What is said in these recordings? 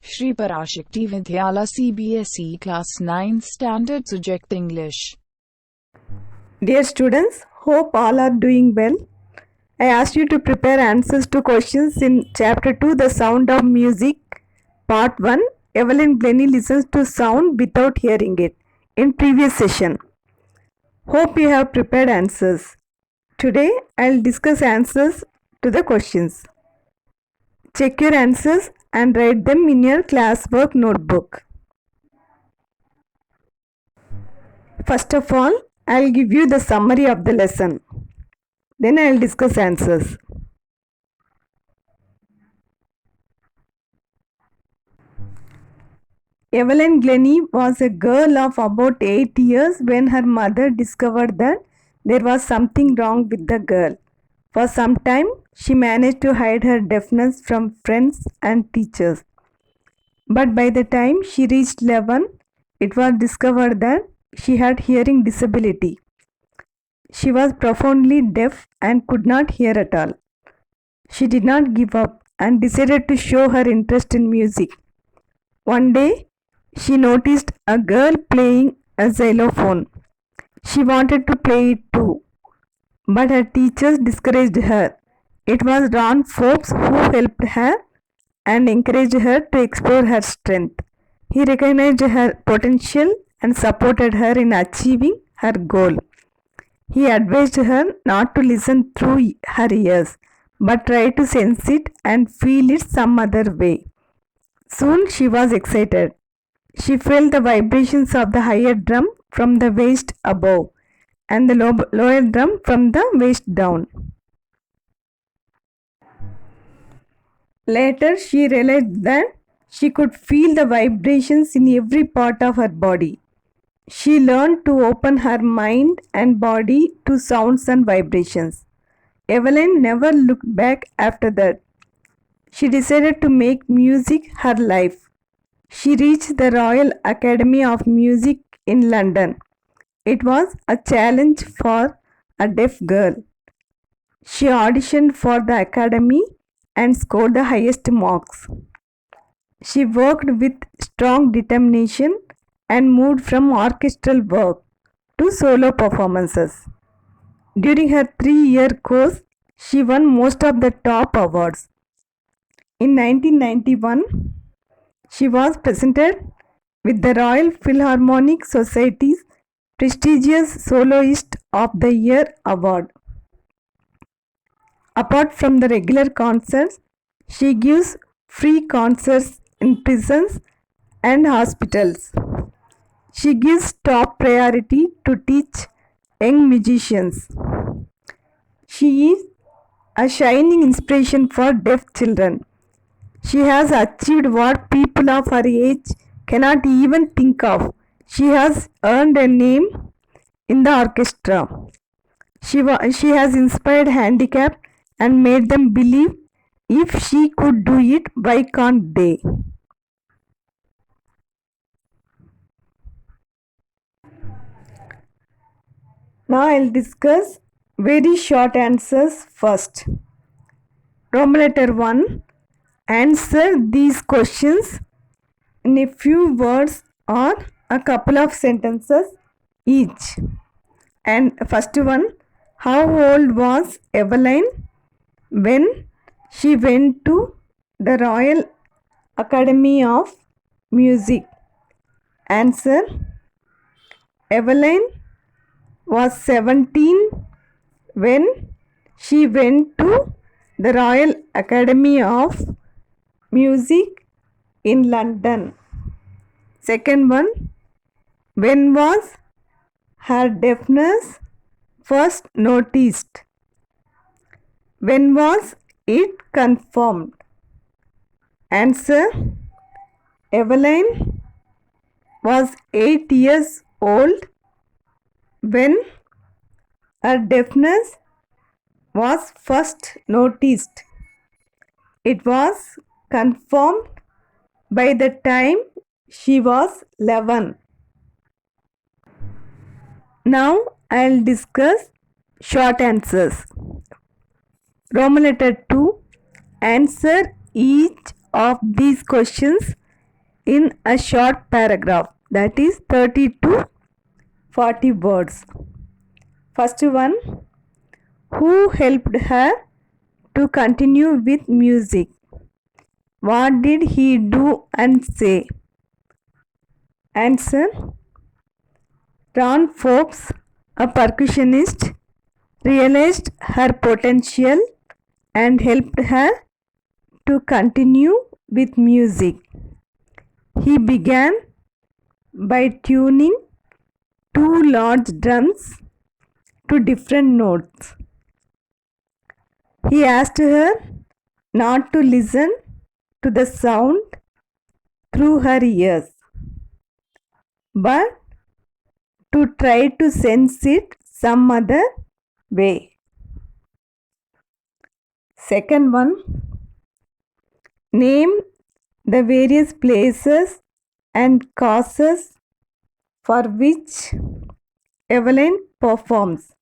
Shri Parashakti Vidyala CBSE Class 9th Standard Subject English. Dear students, hope all are doing well. I asked you to prepare answers to questions in Chapter 2, The Sound of Music, Part 1. Evelyn Glennie listens to sound without hearing it in previous session. Hope you have prepared answers. Today, I'll discuss answers to the questions. Check your answers and write them in your classwork notebook. First of all, I'll give you the summary of the lesson. Then I'll discuss answers. Evelyn Glennie was a girl of about 8 years when her mother discovered that there was something wrong with the girl. For some time, she managed to hide her deafness from friends and teachers. But by the time she reached 11, it was discovered that she had hearing disability. She was profoundly deaf and could not hear at all. She did not give up and decided to show her interest in music. One day, she noticed a girl playing a xylophone. She wanted to play it too, but her teachers discouraged her. It was Ron Forbes who helped her and encouraged her to explore her strength. He recognized her potential and supported her in achieving her goal. He advised her not to listen through her ears, but try to sense it and feel it some other way. Soon she was excited. She felt the vibrations of the higher drum from the waist above and the lower drum from the waist down. Later, she realized that she could feel the vibrations in every part of her body. She learned to open her mind and body to sounds and vibrations. Evelyn never looked back after that. She decided to make music her life. She reached the Royal Academy of Music in London. It was a challenge for a deaf girl. She auditioned for the academy and scored the highest marks. She worked with strong determination and moved from orchestral work to solo performances. During her 3-year course, she won most of the top awards. In 1991, she was presented with the Royal Philharmonic Society's prestigious Soloist of the Year award. Apart from the regular concerts, she gives free concerts in prisons and hospitals. She gives top priority to teach young musicians. She is a shining inspiration for deaf children. She has achieved what people of her age cannot even think of. She has earned a name in the orchestra. She has inspired handicapped and made them believe if she could do it, why can't they? Now I'll discuss very short answers first. Roman letter 1. Answer these questions in a few words or a couple of sentences each. And first one, how old was Evelyn when she went to the Royal Academy of Music? Answer, Evelyn was 17 when she went to the Royal Academy of Music in London. Second one, when was her deafness first noticed? When was it confirmed? Answer, Evelyn was 8 years old when her deafness was first noticed. It was confirmed by the time she was 11. Now I'll discuss short answers. Roman letter 2. Answer each of these questions in a short paragraph, that is 30 to 40 words. First one, who helped her to continue with music? What did he do and say? Answer, Ron Forbes, a percussionist, realized her potential and helped her to continue with music. He began by tuning two large drums to different notes. He asked her not to listen to the sound through her ears, but to try to sense it some other way. Second one, name the various places and causes for which Evelyn performs.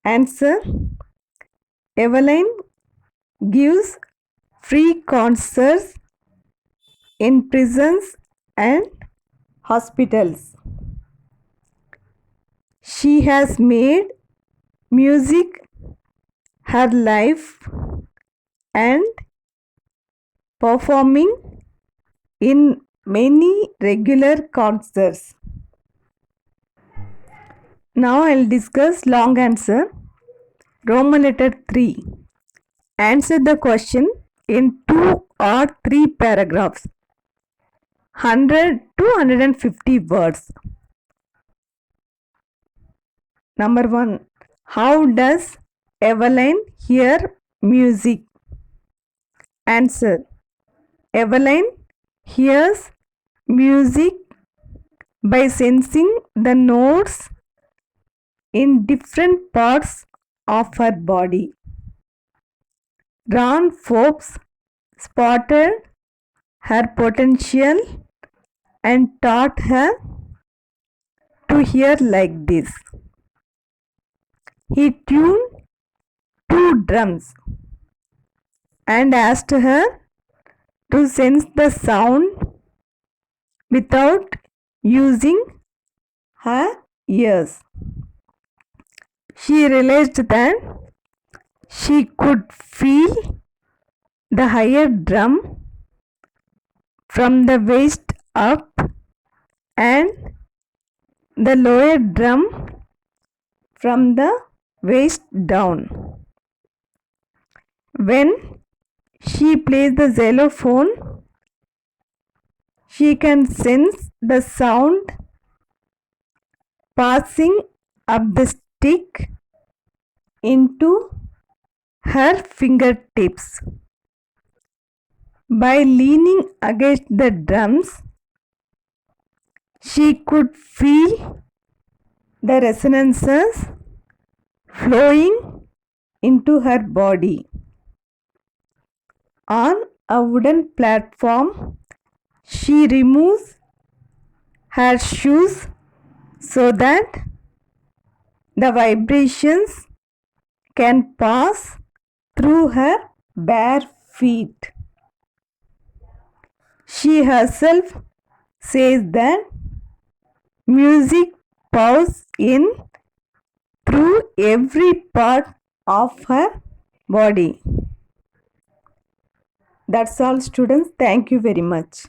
Answer, Evelyn gives free concerts in prisons and hospitals. She has made music her life and performing in many regular concerts. Now I'll discuss long answer. Roman letter 3. Answer the question in 2 or 3 paragraphs. 100 to 150 words. Number 1. How does Evelyn hear music? Answer, Evelyn hears music by sensing the notes in different parts of her body. Ron Forbes spotted her potential and taught her to hear like this. He tuned 2 drums and asked her to sense the sound without using her ears. She realized that she could feel the higher drum from the waist up and the lower drum from the waist down. When she plays the xylophone, she can sense the sound passing up the stick into her fingertips. By leaning against the drums, she could feel the resonances flowing into her body. On a wooden platform, she removes her shoes so that the vibrations can pass through her bare feet. She herself says that music pours in through every part of her body. That's all, students. Thank you very much.